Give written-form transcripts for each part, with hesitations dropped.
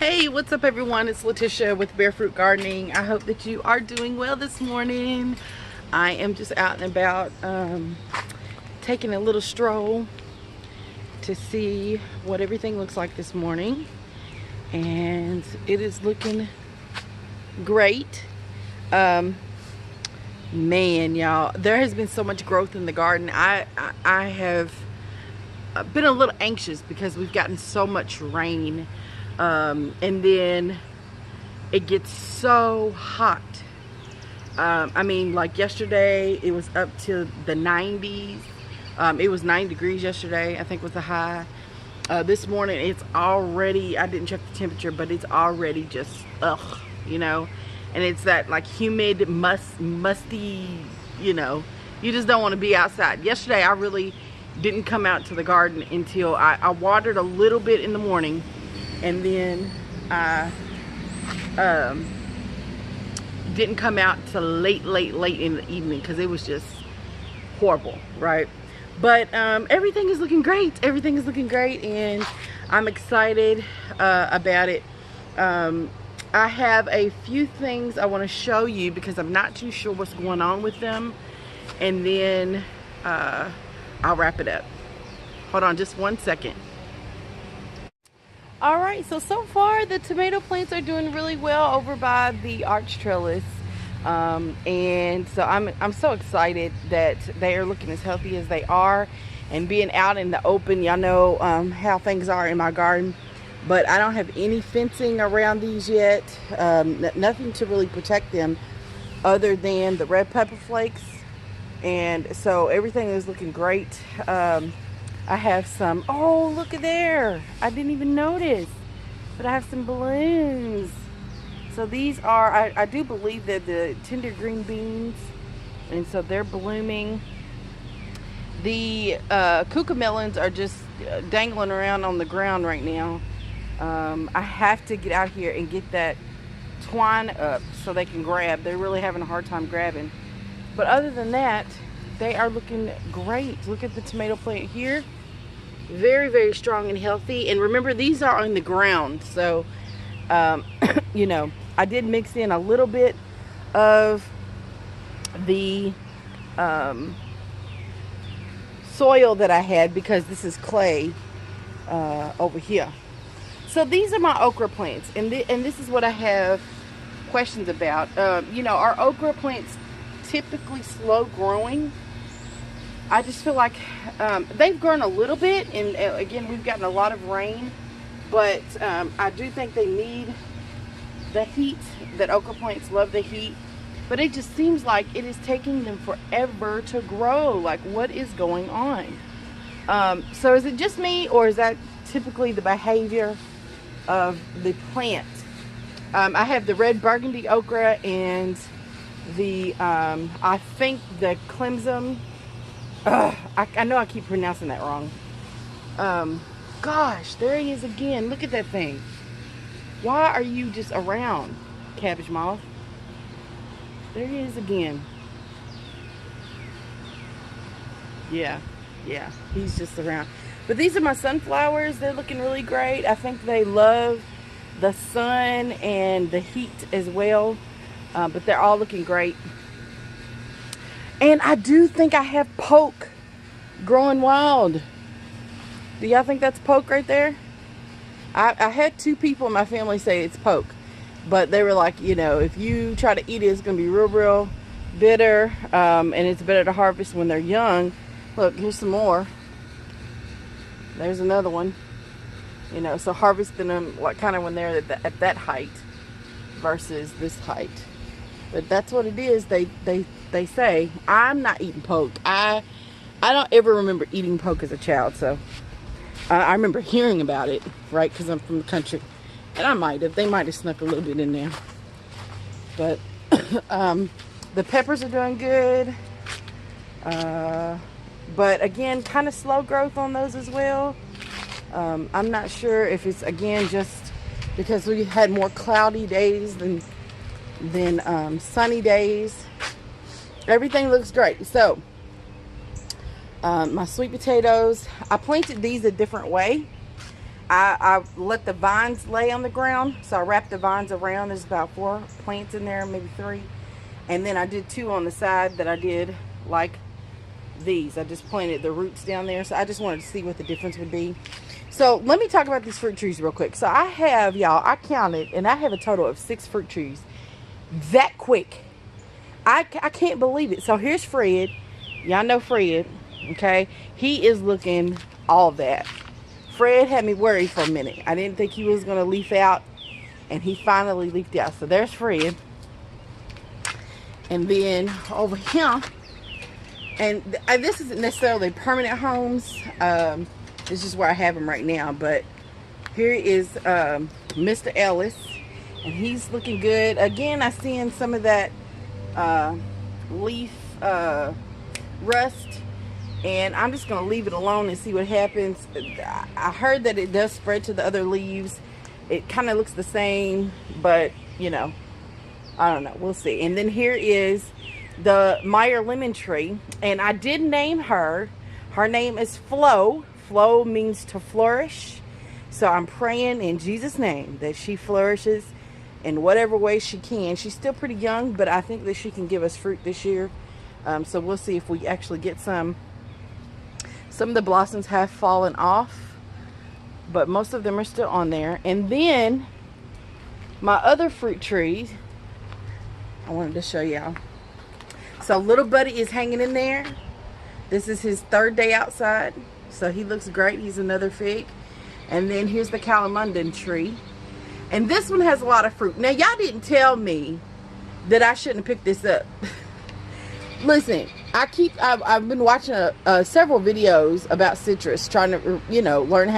Hey, what's up everyone? It's Letitia with Bare Fruit Gardening. I hope that you are doing well this morning. I am just out and about taking a little stroll to see what everything looks like this morning, and it is looking great. Man, y'all, there has been so much growth in the garden. I have been a little anxious because we've gotten so much rain. And then it gets so hot. I mean, like yesterday, it was up to the 90s. It was 9 degrees yesterday, I think was the high. This morning, it's already, I didn't check the temperature, but it's already just, ugh, you know. And it's that like humid, musty, you know, you just don't want to be outside. Yesterday, I really didn't come out to the garden until I watered a little bit in the morning. And then I didn't come out till late in the evening because it was just horrible, right? But everything is looking great. Everything is looking great, and I'm excited about it. I have a few things I want to show you because I'm not too sure what's going on with them, and then I'll wrap it up. Hold on just one second. Alright, so far the tomato plants are doing really well over by the arch trellis, and so I'm so excited that they are looking as healthy as they are, and being out in the open. Y'all know how things are in my garden, but I don't have any fencing around these yet, nothing to really protect them other than the red pepper flakes, and so everything is looking great. I have some, oh, look at there. I didn't even notice, but I have some balloons. So these are, I do believe they're the tender green beans, and so they're blooming. The cucamelons are just dangling around on the ground right now. I have to get out here and get that twine up so they can grab. They're really having a hard time grabbing. But other than that, they are looking great. Look at the tomato plant here. Very strong and healthy. And remember, these are on the ground. So, you know, I did mix in a little bit of the soil that I had because this is clay over here. So these are my okra plants. And this is what I have questions about. You know, our okra plants typically slow growing. I just feel like they've grown a little bit, and again, we've gotten a lot of rain, but I do think they need the heat. That okra plants love the heat, but it just seems like it is taking them forever to grow. Like, what is going on? So is it just me, or is that typically the behavior of the plant? I have the red burgundy okra and the I think the Clemson. I know I keep pronouncing that wrong. Gosh, there he is again. Look at that thing. Why are you just around, cabbage moth? There he is again. Yeah, he's just around. But these are my sunflowers. They're looking really great. I think they love the sun and the heat as well. But they're all looking great. And I do think I have poke growing wild. Do y'all think that's poke right there? I had 2 people in my family say it's poke. But they were like, you know, if you try to eat it, it's going to be real bitter. And it's better to harvest when they're young. Look, here's some more. There's another one. You know, so harvesting them like kind of when they're at that height versus this height. But that's what it is. They say. I'm not eating poke. I don't ever remember eating poke as a child. So I remember hearing about it, right? Because I'm from the country, and I might have. They might have snuck a little bit in there. But the peppers are doing good. But again, kind of slow growth on those as well. I'm not sure if it's again just because we had more cloudy days than sunny days. Everything looks great. So my sweet potatoes, I planted these a different way, I let the vines lay on the ground. So I wrapped the vines around. There's about 4 plants in there, maybe 3. And then I did 2 on the side that I did like these. I just planted the roots down there. So I just wanted to see what the difference would be. So let me talk about these fruit trees real quick. So I have, y'all, I counted, and I have a total of 6 fruit trees. That quick. I can't believe it. So here's Fred. Y'all know Fred, okay? He is looking all that. Fred had me worried for a minute. I didn't think he was going to leaf out, and he finally leafed out. So there's Fred. And then over here, and this isn't necessarily permanent homes. This is where I have them right now. But here is Mr. Ellis, and he's looking good. Again, I seen some of that leaf rust, and I'm just going to leave it alone and see what happens. I heard that it does spread to the other leaves. It kind of looks the same, but you know, I don't know. We'll see. And then here is the Meyer lemon tree, and I did name her. Her name is Flo. Flo means to flourish. So I'm praying in Jesus' name that she flourishes in whatever way she can. She's still pretty young, but I think that she can give us fruit this year. So we'll see if we actually get some. Some of the blossoms have fallen off, but most of them are still on there. And then my other fruit trees, I wanted to show y'all. So little buddy is hanging in there. This is his 3rd day outside, so he looks great. He's another fig. And then here's the Calamondin tree, and this one has a lot of fruit. Now y'all didn't tell me that I shouldn't pick this up. Listen, I've been watching several videos about citrus, trying to, you know, learn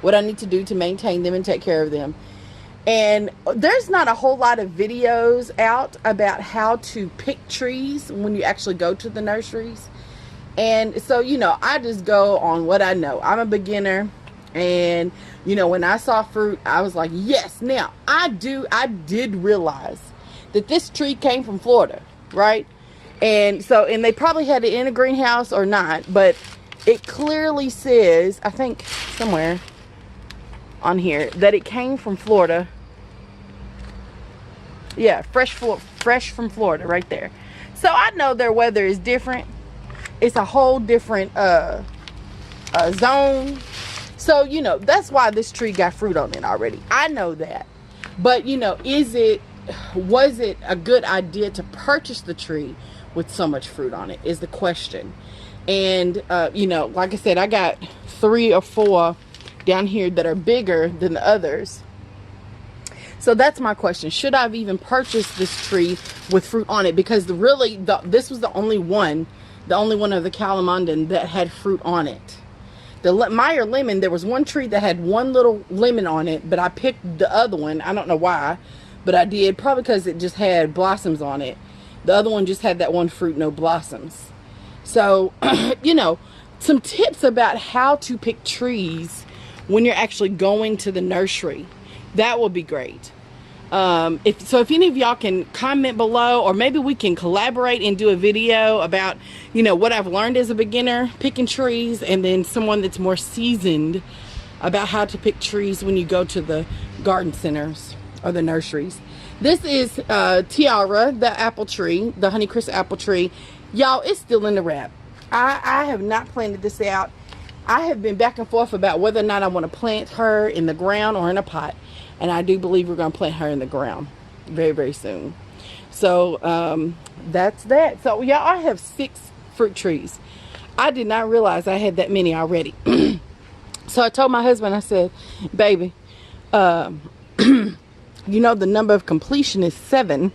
what I need to do to maintain them and take care of them. And there's not a whole lot of videos out about how to pick trees when you actually go to the nurseries. And so, you know, I just go on what I know. I'm a beginner, and you know, when I saw fruit, I was like, yes. Now I did realize that this tree came from Florida, right? And so, and they probably had it in a greenhouse or not, but it clearly says, I think somewhere on here, that it came from Florida. Yeah, fresh from Florida right there. So I know their weather is different. It's a whole different zone. So, you know, that's why this tree got fruit on it already. I know that. But, you know, was it a good idea to purchase the tree with so much fruit on it is the question. And you know, like I said, I got 3 or 4 down here that are bigger than the others. So that's my question. Should I have even purchased this tree with fruit on it? Because this was the only one of the Calamondin that had fruit on it. The Meyer lemon, there was one tree that had one little lemon on it, but I picked the other one. I don't know why, but I did, probably because it just had blossoms on it. The other one just had that one fruit, no blossoms. So, you know, some tips about how to pick trees when you're actually going to the nursery. That will be great. If any of y'all can comment below, or maybe we can collaborate and do a video about, you know, what I've learned as a beginner picking trees, and then someone that's more seasoned about how to pick trees when you go to the garden centers or the nurseries. This is Tiara, the apple tree, the Honeycrisp apple tree. Y'all, it's still in the wrap. I have not planted this out. I have been back and forth about whether or not I want to plant her in the ground or in a pot. And I do believe we're going to plant her in the ground very, very soon. So that's that. So y'all, I have 6 fruit trees. I did not realize I had that many already. So I told my husband, I said, baby, you know the number of completion is 7.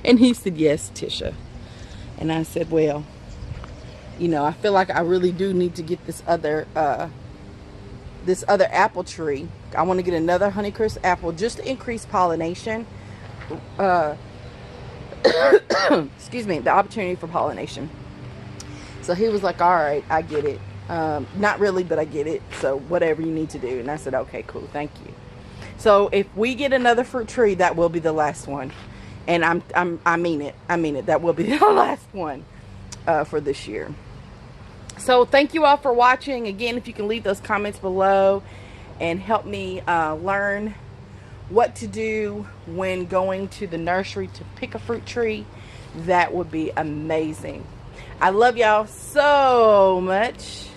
And he said, yes, Tisha. And I said, well, you know, I feel like I really do need to get this other apple tree. I want to get another Honeycrisp apple just to increase pollination. Excuse me, the opportunity for pollination. So he was like, all right, I get it. Not really, but I get it. So whatever you need to do. And I said, okay, cool, thank you. So if we get another fruit tree, that will be the last one. And I mean it. That will be the last one for this year. So thank you all for watching. Again, if you can leave those comments below and help me learn what to do when going to the nursery to pick a fruit tree, that would be amazing. I love y'all so much,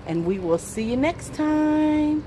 and we will see you next time.